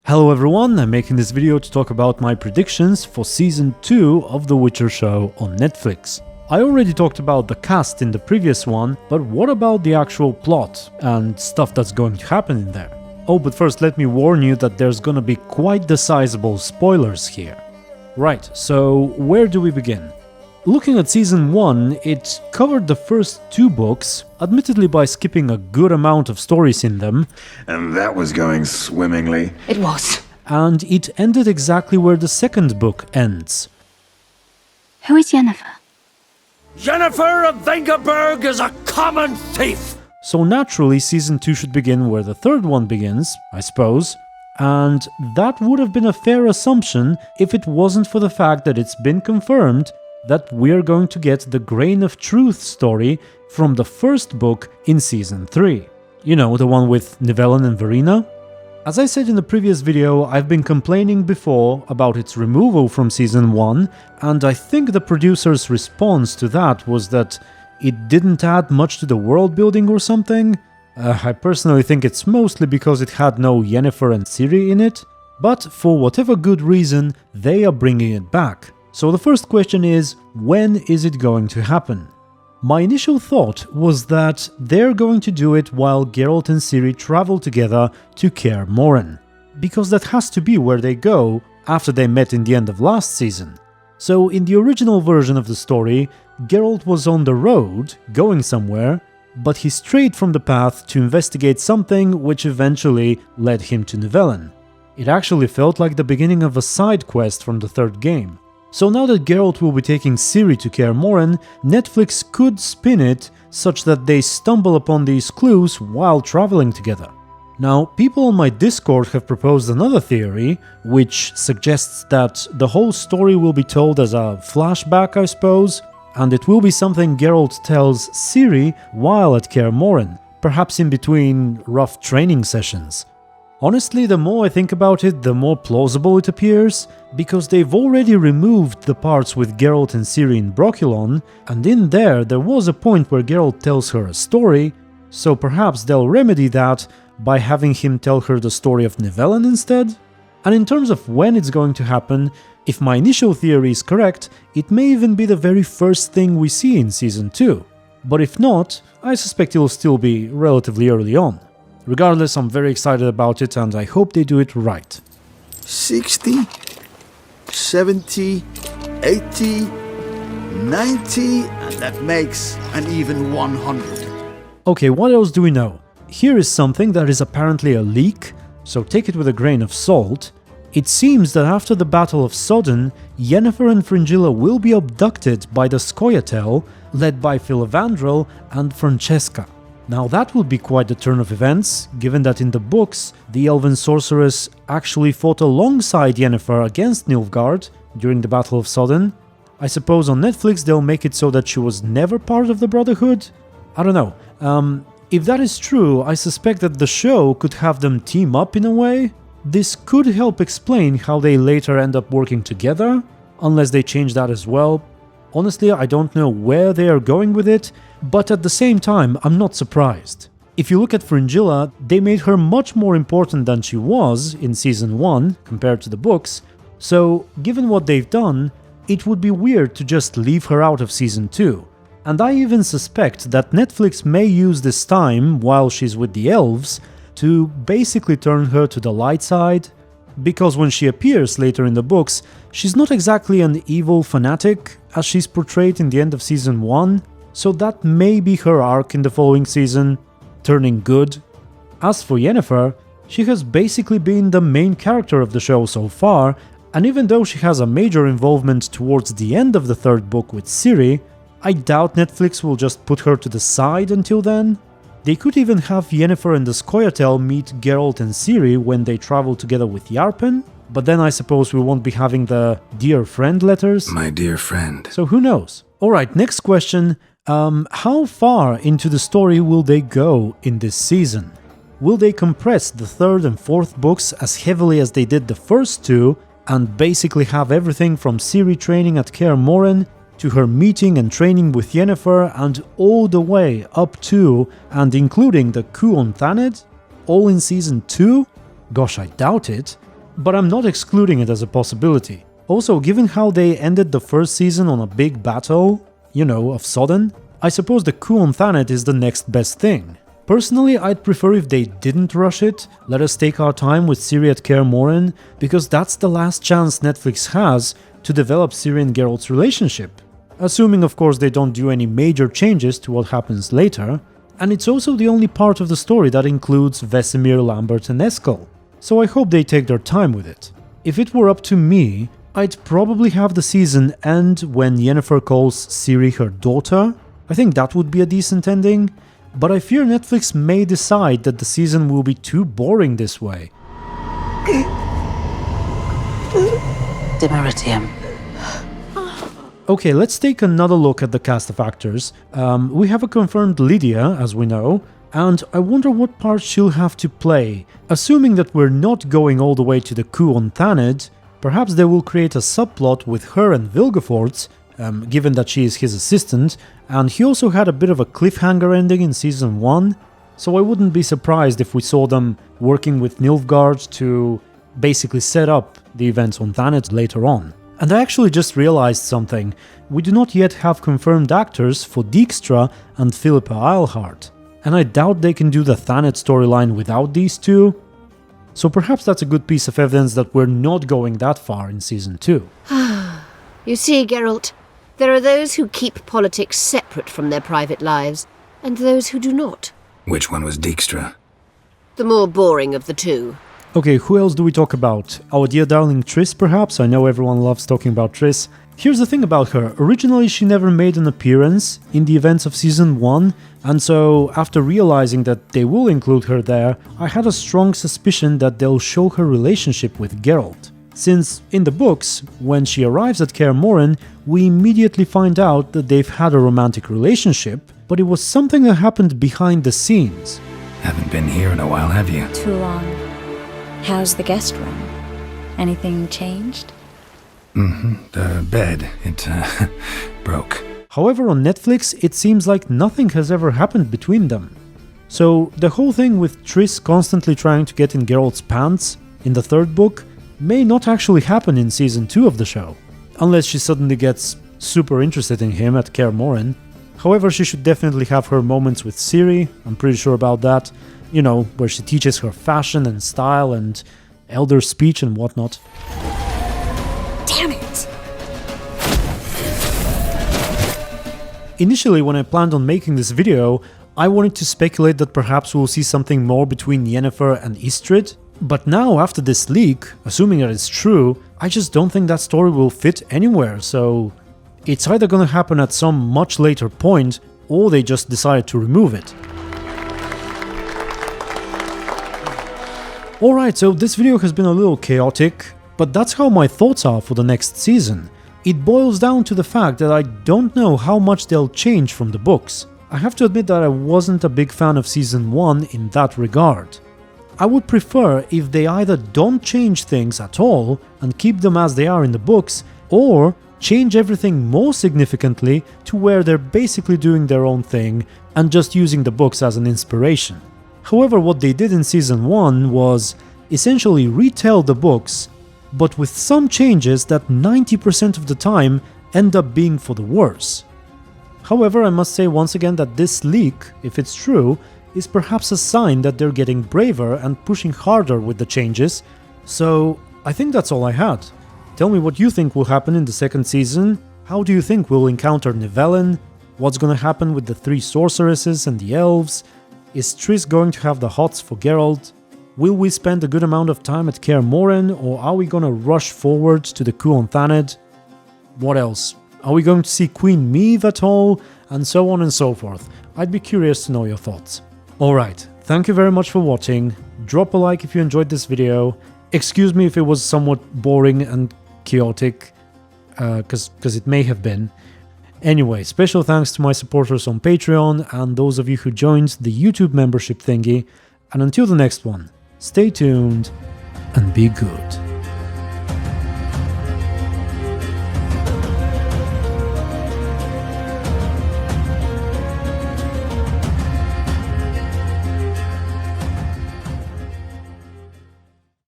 Hello everyone, I'm making this video to talk about my predictions for Season 2 of The Witcher show on Netflix. I already talked about the cast in the previous one, but what about the actual plot and stuff that's going to happen in there? Oh, but first let me warn you that there's gonna be quite the sizable spoilers here. Right, so where do we begin? Looking at Season 1, it covered the first two books, admittedly by skipping a good amount of stories in them. And that was going swimmingly. It was. And it ended exactly where the second book ends. Who is Yennefer? Yennefer of Vengerberg is a common thief! So naturally, Season 2 should begin where the third one begins, I suppose. And that would have been a fair assumption if it wasn't for the fact that it's been confirmed that we're going to get the Grain of Truth story from the first book in Season 3. You know, the one with Nivellen and Verena? As I said in the previous video, I've been complaining before about its removal from Season 1, and I think the producer's response to that was that it didn't add much to the world building or something. I personally think it's mostly because it had no Yennefer and Ciri in it, but for whatever good reason, they are bringing it back. So the first question is, when is it going to happen? My initial thought was that they're going to do it while Geralt and Ciri travel together to Kaer Morhen, because that has to be where they go after they met in the end of last season. So in the original version of the story, Geralt was on the road, going somewhere, but he strayed from the path to investigate something which eventually led him to Nivellen. It actually felt like the beginning of a side quest from the third game. So now that Geralt will be taking Ciri to Kaer Morhen, Netflix could spin it such that they stumble upon these clues while traveling together. Now, people on my Discord have proposed another theory, which suggests that the whole story will be told as a flashback, I suppose, and it will be something Geralt tells Ciri while at Kaer Morhen, perhaps in between rough training sessions. Honestly, the more I think about it, the more plausible it appears, because they've already removed the parts with Geralt and Ciri in Brokilon, and in there was a point where Geralt tells her a story, so perhaps they'll remedy that by having him tell her the story of Nivellen instead? And in terms of when it's going to happen, if my initial theory is correct, it may even be the very first thing we see in Season 2. But if not, I suspect it'll still be relatively early on. Regardless, I'm very excited about it and I hope they do it right. 60, 70, 80, 90, and that makes an even 100. Okay, what else do we know? Here is something that is apparently a leak, so take it with a grain of salt. It seems that after the Battle of Sodden, Yennefer and Fringilla will be abducted by the Scoia'tael, led by Filavandrel and Frenceska. Now that would be quite the turn of events, given that in the books, the elven sorceress actually fought alongside Yennefer against Nilfgaard during the Battle of Sodden. I suppose on Netflix they'll make it so that she was never part of the Brotherhood? I don't know. If that is true, I suspect that the show could have them team up in a way. This could help explain how they later end up working together, unless they change that as well. Honestly, I don't know where they are going with it, but at the same time, I'm not surprised. If you look at Fringilla, they made her much more important than she was in Season 1 compared to the books, so given what they've done, it would be weird to just leave her out of Season 2. And I even suspect that Netflix may use this time, while she's with the elves, to basically turn her to the light side, because when she appears later in the books, she's not exactly an evil fanatic as she's portrayed in the end of Season 1, so that may be her arc in the following season, turning good. As for Yennefer, she has basically been the main character of the show so far, and even though she has a major involvement towards the end of the third book with Ciri, I doubt Netflix will just put her to the side until then. They could even have Yennefer and the Scoia'tael meet Geralt and Ciri when they travel together with Yarpen, but then I suppose we won't be having the dear friend letters. My dear friend. So who knows? Alright, next question. How far into the story will they go in this season? Will they compress the third and fourth books as heavily as they did the first two, and basically have everything from Ciri training at Kaer Morhen to her meeting and training with Yennefer and all the way up to and including the coup on Thanedd? All in Season 2? Gosh, I doubt it. but I'm not excluding it as a possibility. Also, given how they ended the first season on a big battle, of Sodden, I suppose the coup on Thanet is the next best thing. Personally, I'd prefer if they didn't rush it, let us take our time with Ciri at Kaer Morhen, because that's the last chance Netflix has to develop Ciri and Geralt's relationship. Assuming, of course, they don't do any major changes to what happens later, and it's also the only part of the story that includes Vesemir, Lambert and Eskel, so I hope they take their time with it. If it were up to me, I'd probably have the season end when Yennefer calls Ciri her daughter. I think that would be a decent ending, but I fear Netflix may decide that the season will be too boring this way. Demeritium. Okay, let's take another look at the cast of actors. We have a confirmed Lydia, as we know, and I wonder what part she'll have to play. Assuming that we're not going all the way to the coup on Thanet, perhaps they will create a subplot with her and Vilgefortz, given that she is his assistant, and he also had a bit of a cliffhanger ending in Season 1, so I wouldn't be surprised if we saw them working with Nilfgaard to basically set up the events on Thanet later on. And I actually just realized something. We do not yet have confirmed actors for Dijkstra and Philippa Eilhart, and I doubt they can do the Thanet storyline without these two. So perhaps that's a good piece of evidence that we're not going that far in Season 2. You see, Geralt, there are those who keep politics separate from their private lives, and those who do not. Which one was Dijkstra? The more boring of the two. Okay, who else do we talk about? Our dear darling Triss, perhaps? I know everyone loves talking about Triss. Here's the thing about her. Originally, she never made an appearance in the events of Season 1, and so after realizing that they will include her there, I had a strong suspicion that they'll show her relationship with Geralt. Since, in the books, when she arrives at Kaer Morhen, we immediately find out that they've had a romantic relationship, but it was something that happened behind the scenes. Haven't been here in a while, have you? Too long. How's the guest room? Anything changed? The bed, it broke. However, on Netflix, it seems like nothing has ever happened between them. So, the whole thing with Triss constantly trying to get in Geralt's pants in the third book may not actually happen in Season 2 of the show, unless she suddenly gets super interested in him at Kaer Morhen. However, she should definitely have her moments with Ciri, I'm pretty sure about that, where she teaches her fashion and style and elder speech and whatnot. Damn it! Initially, when I planned on making this video, I wanted to speculate that perhaps we'll see something more between Yennefer and Istrid, but now, after this leak, assuming that it's true, I just don't think that story will fit anywhere, so it's either gonna happen at some much later point, or they just decided to remove it. Alright, so this video has been a little chaotic, but that's how my thoughts are for the next season. It boils down to the fact that I don't know how much they'll change from the books. I have to admit that I wasn't a big fan of Season 1 in that regard. I would prefer if they either don't change things at all and keep them as they are in the books, or change everything more significantly to where they're basically doing their own thing and just using the books as an inspiration. However, what they did in Season 1 was essentially retell the books, but with some changes that 90% of the time end up being for the worse. However, I must say once again that this leak, if it's true, is perhaps a sign that they're getting braver and pushing harder with the changes, so I think that's all I had. Tell me what you think will happen in the second season. How do you think we'll encounter Nivellen? What's gonna happen with the 3 sorceresses and the elves? Is Triss going to have the hots for Geralt? Will we spend a good amount of time at Kaer Morhen, or are we gonna rush forward to the coup on Thanet? What else? Are we going to see Queen Maeve at all? And so on and so forth. I'd be curious to know your thoughts. Alright, thank you very much for watching. Drop a like if you enjoyed this video. Excuse me if it was somewhat boring and chaotic, because it may have been. Anyway, special thanks to my supporters on Patreon and those of you who joined the YouTube membership thingy. And until the next one, stay tuned and be good.